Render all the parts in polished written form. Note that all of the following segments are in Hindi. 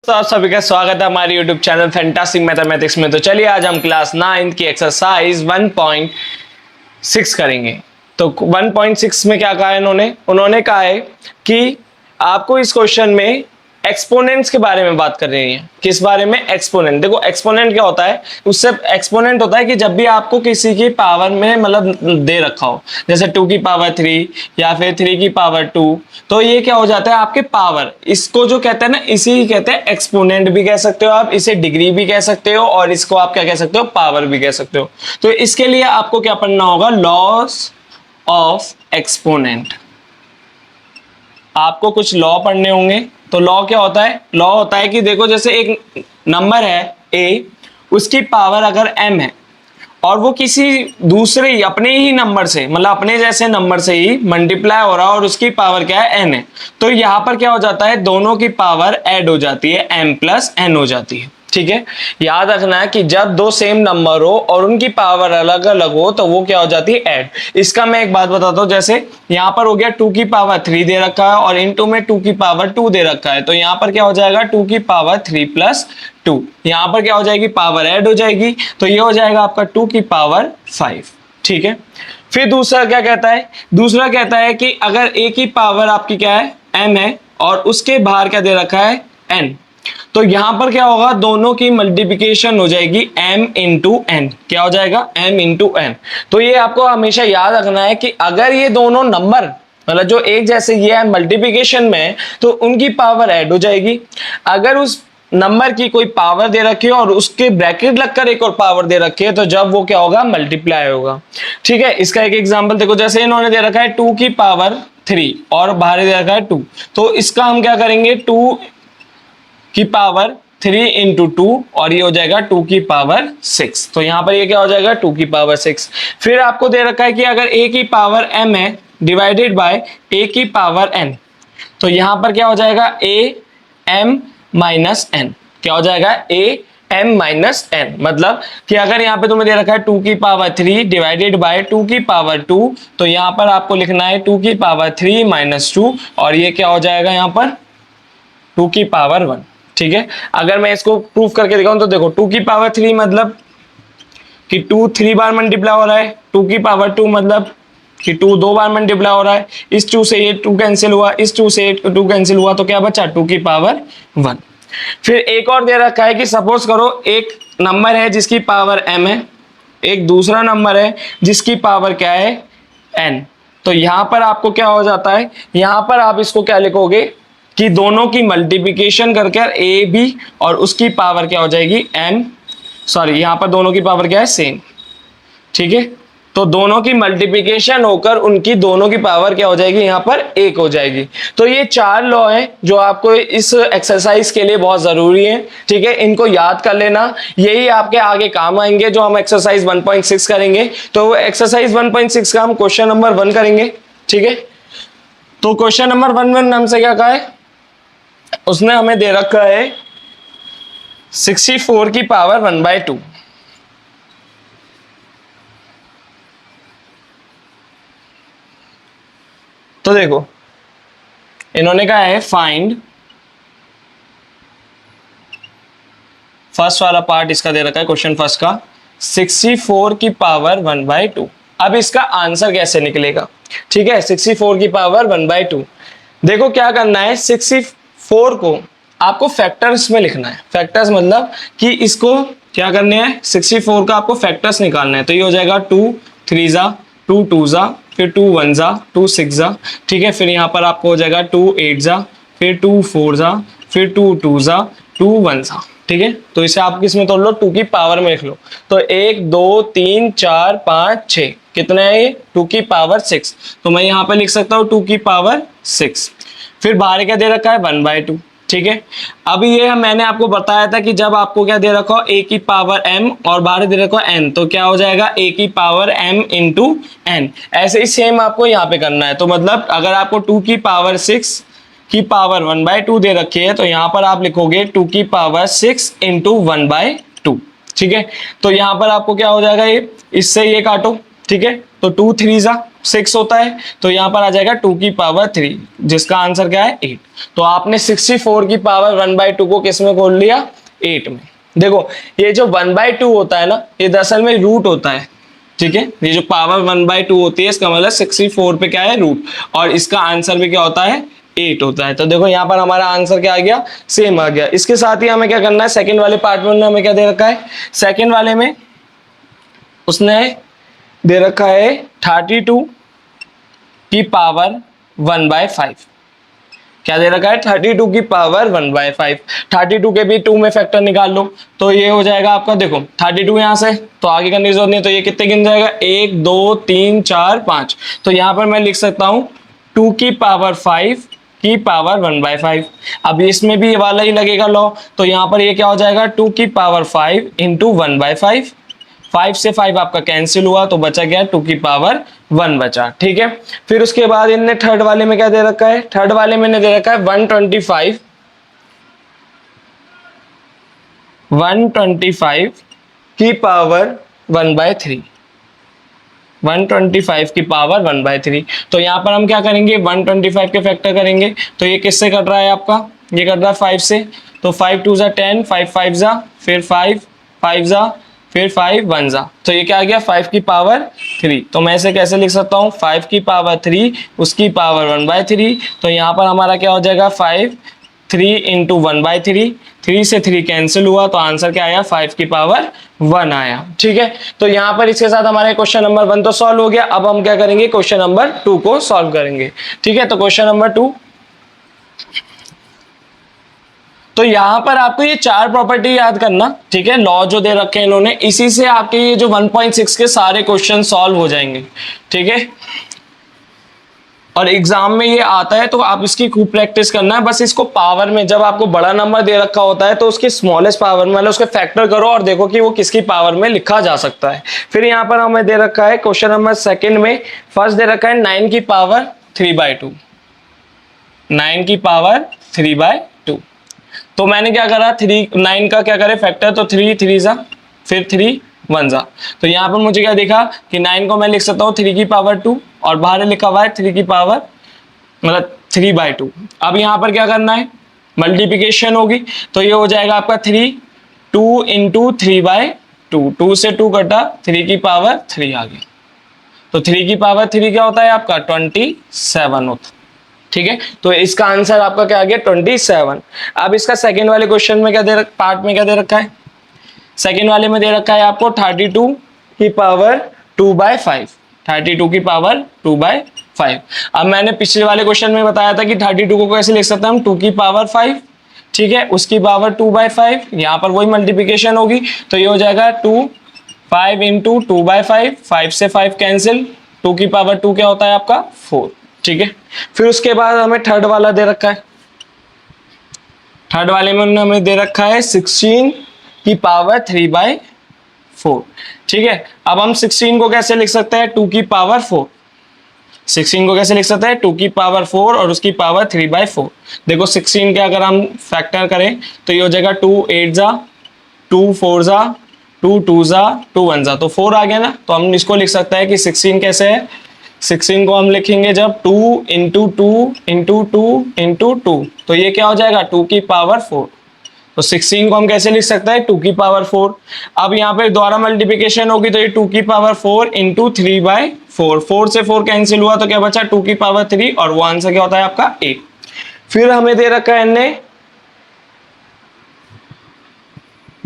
तो आप सभी का स्वागत है हमारे YouTube चैनल फैंटास्टिक मैथमेटिक्स में। तो चलिए आज हम क्लास 9 की एक्सरसाइज 1.6 करेंगे। तो 1.6 में क्या कहा है उन्होंने कहा है कि आपको इस क्वेश्चन में एक्सपोनेंट्स के बारे में बात कर रही है। किस बारे में? एक्सपोनेंट। देखो एक्सपोनेंट क्या होता है, उससे एक्सपोनेंट होता है कि जब भी आपको किसी की पावर में मतलब दे रखा हो, जैसे 2 की पावर 3 या फिर 3 की पावर 2, तो ये क्या हो जाता है आपके पावर। इसको जो कहते हैं ना, इसी कहते हैं एक्सपोनेंट भी कह सकते हो आप, इसे डिग्री भी कह सकते हो और इसको आप क्या कह सकते हो, पावर भी कह सकते हो। तो इसके लिए आपको क्या पढ़ना होगा? Loss of exponent. आपको कुछ लॉ पढ़ने होंगे। तो लॉ क्या होता है? लॉ होता है कि देखो जैसे एक नंबर है a, उसकी पावर अगर m है और वो किसी दूसरे ही अपने ही नंबर से, मतलब अपने जैसे नंबर से ही मल्टीप्लाई हो रहा है और उसकी पावर क्या है? n है। तो यहां पर क्या हो जाता है, दोनों की पावर ऐड हो जाती है, m प्लस n हो जाती है। ठीक है, याद रखना है कि जब दो सेम नंबर हो और उनकी पावर अलग अलग हो तो वो क्या हो जाती है? ऐड। इसका मैं एक बात बताता हूं, जैसे यहां पर हो गया 2 की पावर 3 दे रखा है और इनटू में 2 की पावर 2 दे रखा है, तो यहां पर क्या हो जाएगा? 2 की पावर 3 प्लस 2। यहां पर क्या हो जाएगी? पावर ऐड हो जाएगी, तो ये हो जाएगा आपका 2 की पावर 5। ठीक है, फिर दूसरा क्या कहता है? दूसरा कहता है कि अगर a की पावर आपकी क्या है? m है और उसके बाहर क्या दे रखा है? n। तो यहां पर क्या होगा? दोनों की मल्टीप्लिकेशन हो जाएगी m इंटू एन। क्या हो जाएगा? m into n. तो ये आपको हमेशा याद रखना है कि अगर ये दोनों नंबर मतलब जो एक जैसे ये है मल्टीप्लिकेशन में, तो उनकी पावर ऐड हो जाएगी। अगर उस नंबर की कोई पावर दे रखी है और उसके ब्रैकेट लगकर एक और पावर दे रखी है, तो जब वो क्या होगा? मल्टीप्लाई होगा। ठीक है, इसका एक एग्जांपल देखो, जैसे इन्होंने दे रखा है 2 की पावर 3 और बाहर दे रखा है 2, तो इसका हम क्या करेंगे? 2 की पावर 3 इंटू 2 और ये हो जाएगा 2 की पावर 6। तो यहां पर ये क्या हो जाएगा? 2 की पावर 6। फिर आपको दे रखा है कि अगर a की पावर m है डिवाइडेड बाय a की पावर n, तो यहां पर क्या हो जाएगा? a m minus n। क्या हो जाएगा? a m minus n। मतलब कि अगर यहाँ पे तुम्हें दे रखा है 2 की पावर 3 डिवाइडेड बाय 2 की पावर 2, तो यहां पर आपको लिखना है 2 की पावर 3 माइनस 2 और ये क्या हो जाएगा? यहाँ पर 2 की पावर 1। ठीक है, अगर मैं इसको प्रूफ करके दिखाऊं तो देखो 2 की पावर 3 मतलब कि 2 3 बार मल्टीप्लाई हो रहा है, 2 की पावर 2 मतलब कि 2 2 बार मल्टीप्लाई हो रहा है। इस 2 से ये 2 कैंसिल हुआ, इस 2 से 2 कैंसिल हुआ, तो क्या बचा? 2 की पावर 1। फिर एक और दे रखा है कि सपोज करो एक नंबर है जिसकी पावर m है, एक दूसरा नंबर है जिसकी पावर क्या है? n। तो यहां पर आपको क्या हो जाता है? यहां पर आप इसको क्या लिखोगे कि दोनों की मल्टीप्लिकेशन करके ए बी और उसकी पावर क्या हो जाएगी? m। सॉरी, यहां पर दोनों की पावर क्या है? सेम। ठीक है, तो दोनों की मल्टीप्लिकेशन होकर उनकी दोनों की पावर क्या हो जाएगी? यहां पर 1 हो जाएगी। तो ये 4 लॉ हैं जो आपको इस एक्सरसाइज के लिए बहुत जरूरी है। ठीक है, इनको याद कर लेना, यही आपके आगे काम आएंगे जो हम एक्सरसाइज 1.6 करेंगे। तो एक्सरसाइज 1.6 का हम क्वेश्चन नंबर 1 करेंगे। ठीक है, तो क्वेश्चन नंबर 1 हमसे क्या कहा है? उसने हमें दे रखा है 64 की पावर 1/2। तो देखो इन्होंने कहा है फाइंड, फर्स्ट वाला पार्ट इसका दे रखा है क्वेश्चन फर्स्ट का, 64 की पावर 1/2। अब इसका आंसर कैसे निकलेगा? ठीक है, 64 की पावर 1/2। देखो क्या करना है, 64 को आपको फैक्टर्स में लिखना है। फैक्टर्स मतलब कि इसको क्या करने हैं? 64 का आपको फैक्टर्स निकालना है। तो ये हो जाएगा 2 3 जा, 2 2 जा, फिर 2 1 जा, 2 6 जा। ठीक है, फिर यहाँ पर आपको हो जाएगा 2 8 जा, फिर 2 4 जा, फिर 2 2 जा, 2 1 जा। ठीक है, तो इसे आप किसमें तोड़ लो? 2 की पावर में लिख लो। तो 1 2 3 4 5 6 कितना है ये? 2 की पावर 6। तो मैं यहाँ पे लिख सकता हूँ 2 की पावर 6। फिर बाहर क्या दे रखा है? 1/2। ठीक है, अब ये मैंने आपको बताया था कि जब आपको क्या दे रखा हो? a की पावर m और बाहर दे रखा हो n, तो क्या हो जाएगा? a की पावर m इंटू n। ऐसे ही सेम आपको यहाँ पे करना है। तो मतलब अगर आपको 2 की पावर 6 की पावर 1/2 दे रखी है, तो यहाँ पर आप लिखोगे 2 की पावर 6 इंटू 1/2। ठीक है, तो यहाँ पर आपको क्या हो जाएगा? ये इससे ये काटो ठीक है, तो 2 3 जा 6 होता है, तो यहाँ पर आ जाएगा 2 की पावर 3, जिसका आंसर क्या है 8। तो आपने 64 की पावर 1/2 को किस में खोल लिया, 8 में। देखो ये जो 1/2 होता है ना, ये दरअसल में रूट होता है, ठीक है, ये जो पावर 1/2 होती है इसका मतलब 64 पे क्या है, रूट, और इसका आंसर भी क्या होता है, 8 होता है। तो देखो यहाँ पर हमारा आंसर क्या आ गया, सेम आ गया। इसके साथ ही हमें क्या करना है, सेकंड वाले पार्ट में हमें क्या दे रखा है, सेकंड वाले में उसने दे रखा है 32 की पावर 1/5। क्या दे रखा है, 32 की पावर 1/5। 32 के भी 2 में फैक्टर निकाल लो, तो ये हो जाएगा आपका, देखो 32 यहाँ से, तो आगे करने की जरूरत नहीं, तो ये कितने गिन जाएगा, 1 2 3 4 5। तो यहाँ पर मैं लिख सकता हूँ 2 की पावर 5 की पावर 1/5। अब इसमें भी ये वाला ही लगेगा लॉ, तो यहाँ पर ये क्या हो जाएगा, 2 की पावर 5 इंटू 1/5। 5 से 5 आपका कैंसिल हुआ, तो बचा गया 2 की पावर 1 बचा, ठीक है। फिर उसके बाद इनने थर्ड वाले में क्या दे रखा है, थर्ड वाले में ने दे रखा है 125 की पावर 1/3। 125 की पावर 1/3। तो यहाँ पर हम क्या करेंगे, 125 के फैक्टर करेंगे, तो ये किससे कट रहा है आपका, ये कट रहा है 5 से, तो 5 2 जा 10, 5 5 जा, फिर 5 5 जा, फिर 5 1 जा, तो ये क्या आ गया 5 की पावर 3। तो मैं इसे कैसे लिख सकता हूँ, 5 की पावर 3 उसकी पावर 1/3। तो यहाँ पर हमारा क्या हो जाएगा, 5 3 इंटू 1/3, 3 से 3 कैंसिल हुआ, तो आंसर क्या आया, 5 की पावर 1 आया, ठीक है। तो यहाँ पर इसके साथ हमारे क्वेश्चन नंबर 1 तो सॉल्व हो गया। अब हम क्या करेंगे, क्वेश्चन नंबर 2 को सॉल्व करेंगे, ठीक है। तो क्वेश्चन नंबर 2, तो यहां पर आपको ये 4 प्रॉपर्टी याद करना, ठीक है, लॉ जो दे रखे हैं इन्होंने, इसी से आपके ये जो 1.6 के सारे क्वेश्चन सॉल्व हो जाएंगे, ठीक है। और एग्जाम में ये आता है, तो आप इसकी खूब प्रैक्टिस करना है। बस इसको पावर में, जब आपको बड़ा नंबर दे रखा होता है तो उसकी स्मॉलेस्ट पावर में, मतलब उसके फैक्टर करो और देखो कि वो किसकी पावर में लिखा जा सकता है। फिर यहाँ पर हमें दे रखा है क्वेश्चन नंबर सेकंड में, फर्स्ट दे रखा है 9 की पावर 3/2, 9 की पावर 3/2। तो मैंने क्या करा, 9 का क्या करे फैक्टर, तो 3 3 जा, फिर 3 1 जा। तो यहाँ पर मुझे क्या देखा कि 9 को मैं लिख सकता हूँ 3 की पावर 2, और बाहर लिखा हुआ है 3 की पावर मतलब 3/2। अब यहाँ पर क्या करना है, मल्टीप्लिकेशन होगी, तो ये हो जाएगा आपका 3 2 इंटू 3/2, 2 से 2 कटा, 3 की पावर 3 आ गया। तो 3 की पावर 3 क्या होता है आपका, 27 होता है, ठीक है। तो इसका आंसर आपका क्या आ गया, 27। अब इसका सेकंड वाले क्वेश्चन में क्या दे रखा, पार्ट में क्या दे रखा है, सेकंड वाले में दे रखा है आपको 32 की पावर 2/5, 32 की पावर 2/5। अब मैंने पिछले वाले क्वेश्चन में बताया था कि 32 को कैसे लिख सकते हैं हम, 2 की पावर 5, ठीक है, उसकी पावर 2/5, यहाँ पर वही मल्टीप्लिकेशन होगी, तो ये हो जाएगा 2 5 इंटू 2/5, 5 से 5 कैंसिल, 2 की पावर 2 क्या होता है आपका 4, ठीक है। फिर उसके बाद हमें थर्ड वाला दे रखा है, थर्ड वाले में हमें दे रखा है 16 की पावर 3/4, ठीक है। अब हम 16 को कैसे लिख सकते हैं, 2 की पावर 4, 16 को कैसे लिख सकते हैं, 2 की पावर 4 और उसकी पावर 3/4। देखो 16 के अगर हम फैक्टर करें तो ये हो जाएगा 2 8 जा, 2 4 जा, 2 2 जा, 2 1 जा, तो 4 आ गया ना। तो हम इसको लिख सकते हैं कि 16 कैसे है, 16 को हम लिखेंगे जब 2 इंटू 2 इंटू 2 इंटू 2, तो ये क्या हो जाएगा 2 की पावर 4। तो 16 को हम कैसे लिख सकते हैं, 2 की पावर 4। अब यहाँ पे दोबारा मल्टीप्लिकेशन होगी, तो ये 2 की पावर 4 इंटू 3/4, 4 से 4 कैंसिल हुआ, तो क्या बचा 2 की पावर 3, और वो आंसर क्या होता है आपका 8। फिर हमें दे रखा है इनने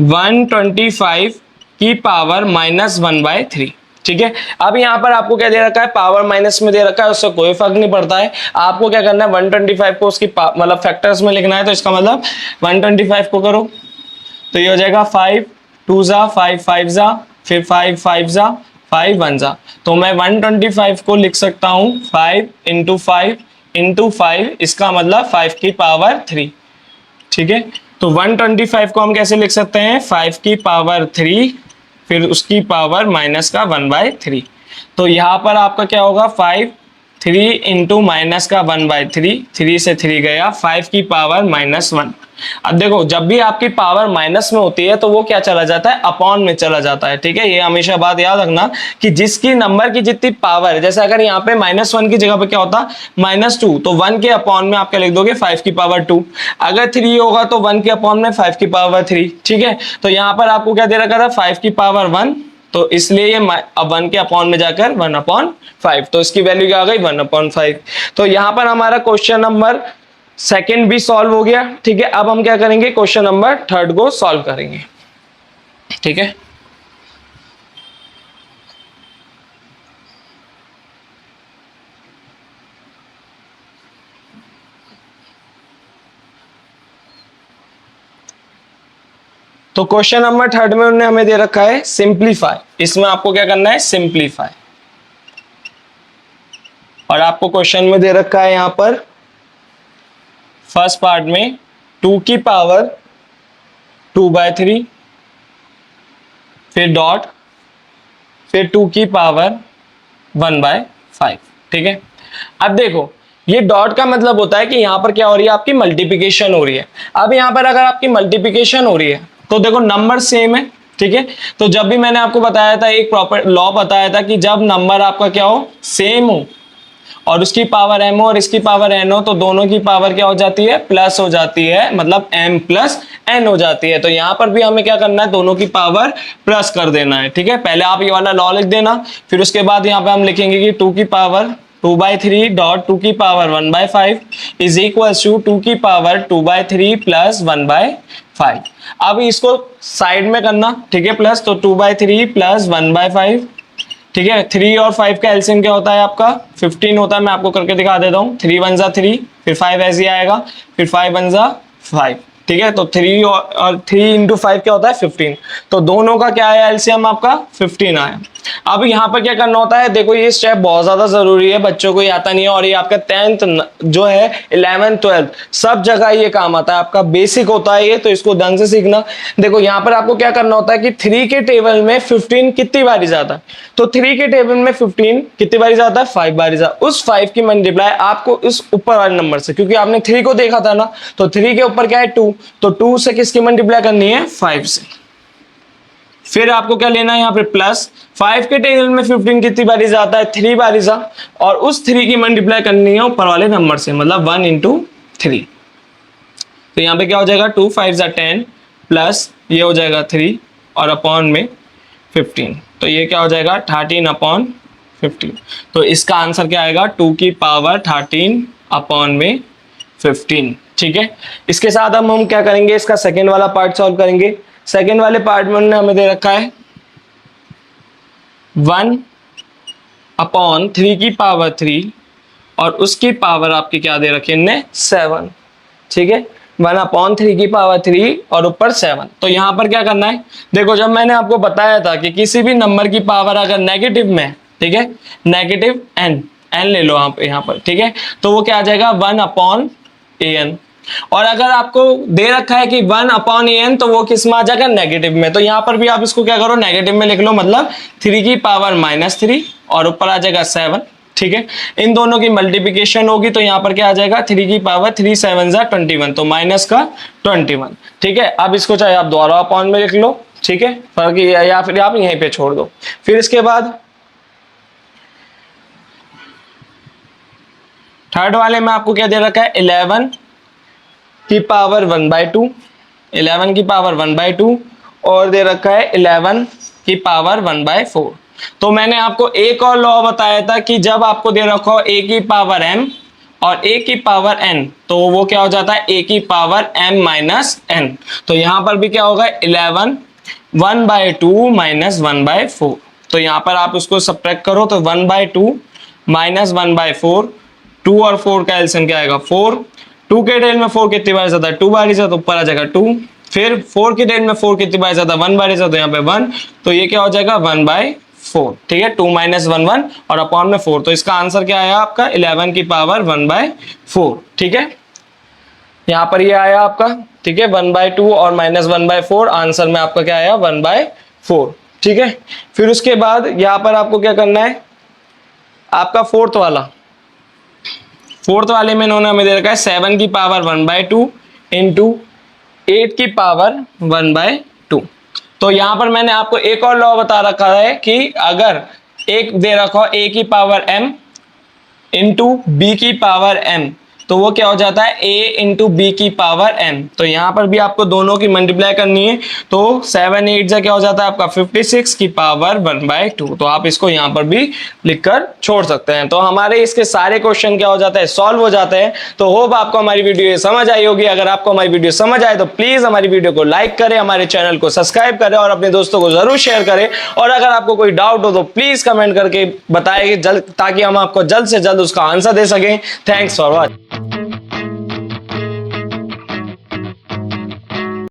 125 की पावर -1/3, ठीक है। अब यहाँ पर आपको क्या दे रखा है, पावर माइनस में दे रखा है, उससे कोई फर्क नहीं पड़ता है। आपको क्या करना है, 125 को उसकी मतलब फैक्टर्स में लिखना है, तो इसका मतलब 125 को करो, तो ये हो जाएगा 5 2 जा, 5 5 जा, फिर 5 5 जा, 5 1 जा। तो मैं 125 को लिख सकता हूँ 5 इंटू 5 इंटू 5, इसका मतलब 5 की पावर 3, ठीक है। तो 125 को हम कैसे लिख सकते हैं, 5 की पावर 3 फिर उसकी पावर माइनस का 1/3। तो यहाँ पर आपका क्या होगा, 5 3 इंटू माइनस का 1/3, 3 से 3 गया, 5 की पावर -1। अब देखो जब भी आपकी पावर माइनस में होती है तो वो क्या चला जाता है, अपॉन में चला जाता है। ठीक है, ये हमेशा बात याद रखना कि जिसकी नंबर की जितनी पावर है, जैसे अगर यहाँ पे -1 की जगह पे क्या होता -2, तो 1 के अपॉन में आप क्या लिख दोगे 5 की पावर 2। अगर 3 होगा तो 1 के अपॉन में 5 की पावर 3। ठीक है, तो यहाँ पर आपको क्या दे रखा था 5 की पावर 1, तो इसलिए ये अब 1 के अपॉन में जाकर 1/5, तो इसकी वैल्यू क्या आ गई 1/5। तो यहाँ पर हमारा क्वेश्चन नंबर सेकंड भी सॉल्व हो गया। ठीक है, अब हम क्या करेंगे, क्वेश्चन नंबर थर्ड को सॉल्व करेंगे। ठीक है, तो क्वेश्चन नंबर थर्ड में उन्होंने हमें दे रखा है सिंप्लीफाई। इसमें आपको क्या करना है, सिंप्लीफाई। और आपको क्वेश्चन में दे रखा है यहां पर फर्स्ट पार्ट में 2 की पावर 2/3, फिर डॉट, फिर 2 की पावर 1/5। ठीक है, अब देखो ये डॉट का मतलब होता है कि यहां पर क्या हो रही है, आपकी मल्टीप्लिकेशन हो रही है। अब यहां पर अगर आपकी मल्टीप्लिकेशन हो रही है तो देखो नंबर सेम है। ठीक है, तो जब भी मैंने आपको बताया था, एक प्रॉपर लॉ बताया था कि जब नंबर आपका क्या हो, सेम हो और उसकी पावर m हो और इसकी पावर n हो, तो दोनों की पावर क्या हो जाती है, प्लस हो जाती है, मतलब m प्लस n हो जाती है। तो यहां पर भी हमें क्या करना है, दोनों की पावर प्लस कर देना है। ठीक है, पहले आप ये वाला लॉ लिख देना, फिर उसके बाद यहां पे हम लिखेंगे कि 2 की पावर 2/3 डॉट 2 की पावर 1/5 इज इक्वल टू 2 की पावर 2/3 प्लस 1/5। अब इसको साइड में करना, ठीक है, प्लस, तो 2/3 प्लस 1/5। ठीक है, 3 और 5 का एलसीएम क्या होता है आपका 15 होता है। मैं आपको करके दिखा देता हूँ, 3 1 जा 3, फिर 5 ऐसे आएगा, फिर 5 1 जा 5। ठीक है, तो 3 और 3 इंटू 5 क्या होता है 15, तो दोनों का क्या आया एलसीएम आपका 15 आया। अब यहाँ पर क्या करना होता है, देखो ये स्टेप बहुत ज्यादा जरूरी है, बच्चों को ये आता नहीं है, और ये आपका 10th जो है 11th 12th सब जगह ये काम आता है, आपका बेसिक होता है ये, तो इसको ढंग से सीखना। देखो यहाँ पर आपको क्या करना होता है कि 3 के टेबल में 15 कितनी बारी जाता है, तो 3 के टेबल में 15 कितनी बारी जाता है, 5 बारी जाता है। उस 5 की मल्टीप्लाई आपको इस ऊपर वाले नंबर से, क्योंकि आपने 3 को देखा था ना, तो 3 के ऊपर क्या है 2, तो 2 से किसकी मल्टीप्लाई करनी है 5 से। फिर आपको क्या लेना है यहाँ पे प्लस 5 के टेबल में 15 कितनी बारी जाता है 3 बारी जा, और उस 3 की मल्टीप्लाई करनी है ऊपर वाले नंबर से, मतलब 1 इंटू 3। तो यहाँ पे क्या हो जाएगा 2 5 जा 10 प्लस ये हो जाएगा 3 और अपॉन में 15, तो ये क्या हो जाएगा 13/15। तो इसका आंसर क्या आएगा 2 की पावर 13 अपॉन में 15। ठीक है, इसके साथ हम क्या करेंगे, इसका सेकेंड वाला पार्ट सॉल्व करेंगे। सेकेंड वाले पार्ट में उन्होंने हमें दे रखा है 1/3 की पावर 3 और उसकी पावर आपकी क्या दे रखी है 7। ठीक है, 1/3 की पावर 3 और ऊपर 7। तो यहां पर क्या करना है, देखो जब मैंने आपको बताया था कि किसी भी नंबर की पावर अगर नेगेटिव में, ठीक है, नेगेटिव n ले लो आप यहाँ पर, ठीक है, तो वो क्या आ जाएगा 1/an। और अगर आपको दे रखा है कि 1/an, तो वो किस में आ जाएगा नेगेटिव में, तो यहां पर भी आप इसको क्या करो नेगेटिव में लिख लो, मतलब 3 की पावर -3 और ऊपर आ जाएगा 7। ठीक है, इन दोनों की मल्टीप्लिकेशन होगी तो यहां पर क्या आ जाएगा 3 की पावर 3 7 जा 21, तो माइनस का 21। ठीक है, अब इसको चाहे आप दोबारा अपॉन में लिख लो, ठीक है, फर्क या फिर आप यहीं पे छोड़ दो। फिर इसके बाद थर्ड वाले में आपको क्या दे रखा है 11 की पावर 1/2, 11 की पावर 1/2 और दे रखा है 11 की पावर 1/4। तो मैंने आपको एक और लॉ बताया था कि जब आपको दे रखा हो a की पावर m और a की पावर n, तो वो क्या हो जाता है a की पावर m माइनस n। तो यहां पर भी क्या होगा 11 1/2 माइनस 1/4। तो यहां पर आप उसको सब्ट्रैक्ट करो तो 1/2 माइनस 1/4, 2 और 4 का एलसीएम क्या आएगा 4। 2 के टेल में 4 कितनी बार जाता है 2 बार जाता, तो ऊपर आ जाएगा 2। फिर 4 के टेल में 4 कितनी बार जाता है 1 बार जाता, तो यहाँ पे 1, तो ये क्या हो जाएगा 1/4। ठीक है, 2 माइनस 1 1 और अपॉन में 4, तो इसका आंसर क्या आया आपका 11 की पावर 1/4। ठीक है, यहाँ पर ये आया आपका, ठीक है, 1/2 और माइनस 1/4, आंसर में आपका क्या आया 1/4। ठीक है, फिर उसके बाद यहाँ पर आपको क्या करना है, आपका फोर्थ वाले में इन्होंने हमें दे रखा है 7 की पावर 1/2 इंटू 8 की पावर 1/2। तो यहां पर मैंने आपको एक और लॉ बता रखा है कि अगर एक दे रखा हो a की पावर m इंटू बी की पावर m, तो वो क्या हो जाता है a इंटू बी की पावर m। तो यहां पर भी आपको दोनों की मल्टीप्लाई करनी है, तो 7 8 से क्या हो जाता है आपका 56 की पावर 1/2। तो आप इसको यहां पर भी लिखकर छोड़ सकते हैं। तो हमारे इसके सारे क्वेश्चन क्या हो जाता है, सॉल्व हो जाते हैं। तो होप आपको हमारी वीडियो समझ आई होगी। अगर आपको हमारी वीडियो समझ आए तो प्लीज हमारी वीडियो को लाइक करें, हमारे चैनल को सब्सक्राइब करें और अपने दोस्तों को जरूर शेयर करें। और अगर आपको कोई डाउट हो तो प्लीज कमेंट करके बताएं, ताकि हम आपको जल्द से जल्द उसका आंसर दे सकें। Thanks for watching.